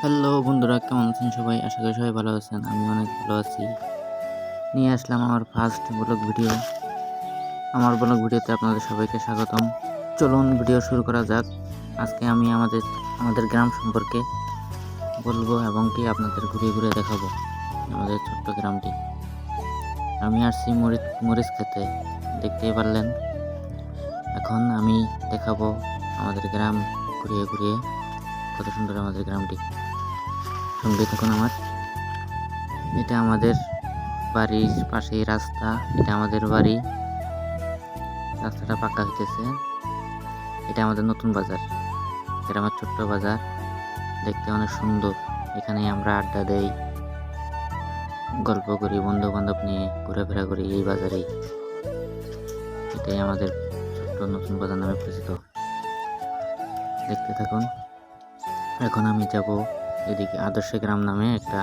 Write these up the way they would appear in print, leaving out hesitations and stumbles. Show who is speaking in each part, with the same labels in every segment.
Speaker 1: Hello বন্ধুরা, কেমন আছেন সবাই? আশা করি সবাই ভালো আছেন। আমি অনেক ভালো আছি। নিয়ে আসলাম আমার ফার্স্ট ব্লগ ভিডিও। আমার ব্লগ ভিডিওতে আপনাদের সবাইকে স্বাগতম। চলুন ভিডিও শুরু করা যাক। আজকে আমি আমাদের গ্রাম সম্পর্কে বলবো এবং কি আপনাদের ঘুরিয়ে ঘুরিয়ে দেখাবো আমাদের ছোট্ট গ্রামটি। আমি আসছি মরিচ খেতে, দেখতেই পারলেন। এখন আমি দেখাবো আমাদের গ্রাম ঘুরিয়ে ঘুরিয়ে, কত সুন্দর আমাদের গ্রামটি। সঙ্গে থাকুন আমার। এটা আমাদের বাড়ির পাশেই রাস্তা, এটা আমাদের বাড়ি। রাস্তাটা পাকা হইতেছে। এটা আমাদের নতুন বাজার, গ্রামের ছোট্ট বাজার, দেখতে অনেক সুন্দর। এখানে আমরা আড্ডা দেই, গল্প করি, বন্ধু বান্ধব নিয়ে ঘোরাফেরা করি এই বাজারেই। এটাই আমাদের ছোট্ট নতুন বাজার নামে পরিচিত। দেখতে থাকুন। এখন আমি যাব এদিকে আদর্শ গ্রাম নামে একটা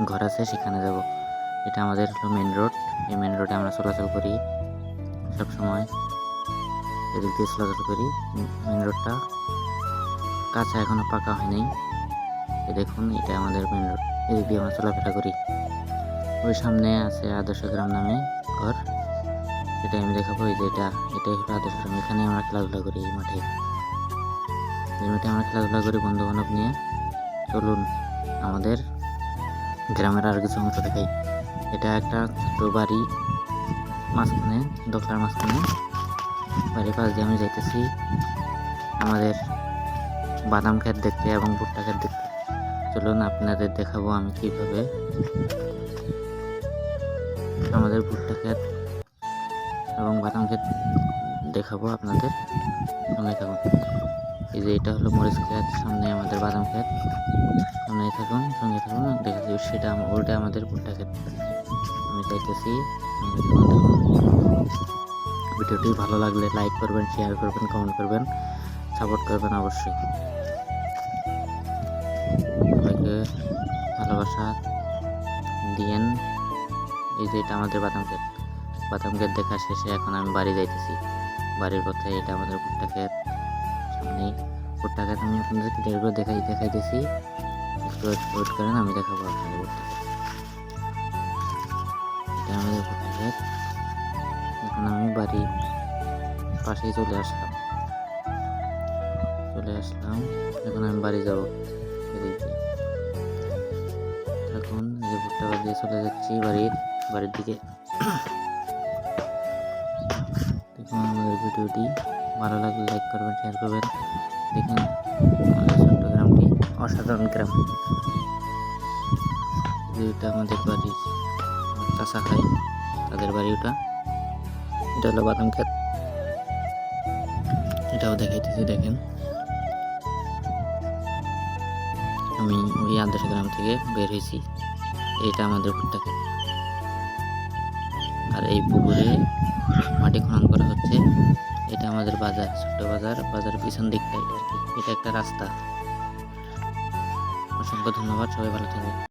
Speaker 1: ঘর আছে, সেখানে যাব। এটা আমাদের মেন রোড। এই মেন রোডে আমরা চলাচল করি সব সময়, এদিক দিয়ে চলাচল করি। মেন রোডটা কাঁচা, এখনো পাকা হয়নি। দেখুন, এটা আমাদের মেন রোড, এদিক দিয়ে আমরা চলাফেরা করি। ওই সামনে আছে আদর্শ গ্রাম নামে ঘর, সেটা আমি দেখাবো। এটাই হলো আদর্শ গ্রাম। এখানে আমরা খেলাধুলা করি এই মাঠে আমরা খেলাধুলা করি বন্ধু বান্ধব নিয়ে। চলুন আমাদের গ্রামের আর কিছু অংশ দেখাই। এটা একটা ছোট বাড়ি, মাঝখানে দোকানের মাঝখানে বাড়ির পাশ দিয়ে আমি যাইতেছি আমাদের বাদাম ক্ষেত দেখতে এবং ভুট্টা ক্ষেত দেখতে। চলুন আপনাদের দেখাবো আমি কিভাবে আমাদের ভুট্টা ক্ষেত এবং বাদাম ক্ষেত দেখাবো আপনাদের। সঙ্গে থাকুন। এই যে এটা হলো মরিচ ক্ষেত, সামনে আমাদের বাদাম ক্ষেত। সঙ্গে থাকুন দেখাচ্ছি। ওটা আমাদের ভুট্টা ক্ষেত। আমি চাইতেছি ভিডিওটি ভালো লাগলে লাইক করবেন, শেয়ার করবেন, কমেন্ট করবেন, সাপোর্ট করবেন অবশ্যই। সবাইকে ভালোবাসা দিয়েন। এই যে এটা আমাদের বাদাম ক্ষেত দেখা শেষে এখন আমি বাড়ি যাইতেছি। বাড়ির পথে এটা আমাদের ভুট্টা ক্ষেত। সামনেই ভুট্টা ক্ষেত আমি আপনাদের ক্লিয়ার দেখাইতেছি। একটু ওয়েট করেন, আমি দেখাবো আপনাদের ভুট্টা ক্ষেত। এটা আমাদের ভুট্টা ক্ষেত। এখন আমি বাড়ির পাশেই চলে আসলাম। এখন আমি বাড়ি যাব। এখন এই যে ভুট্টা বাদ দিয়ে চলে যাচ্ছি বাড়ির দিকে। দেখুন আমাদের ভিডিওটি ভালো লাগলে লাইক করবেন, শেয়ার করবেন। দেখুন আমাদের ছোট্ট গ্রামটি অসাধারণ গ্রাম। এটা আমাদের বাড়ি, চাষা খাই তাদের বাড়ি ওটা। এটা হলো বাদাম ক্ষেত, এটাও দেখাইতেছি। দেখেন, আমি ওই আদর্শ গ্রাম থেকে বের হয়েছি। এটা আমাদের ভুট্টা ক্ষেত, আর এই পুকুরে মাটি খনন করা হচ্ছে। এটা আমাদের বাজার, ছোট্ট বাজারের পিছন দিকটাই আর কি। এটা একটা রাস্তা। অসংখ্য ধন্যবাদ, সবাই ভালো থাকবেন।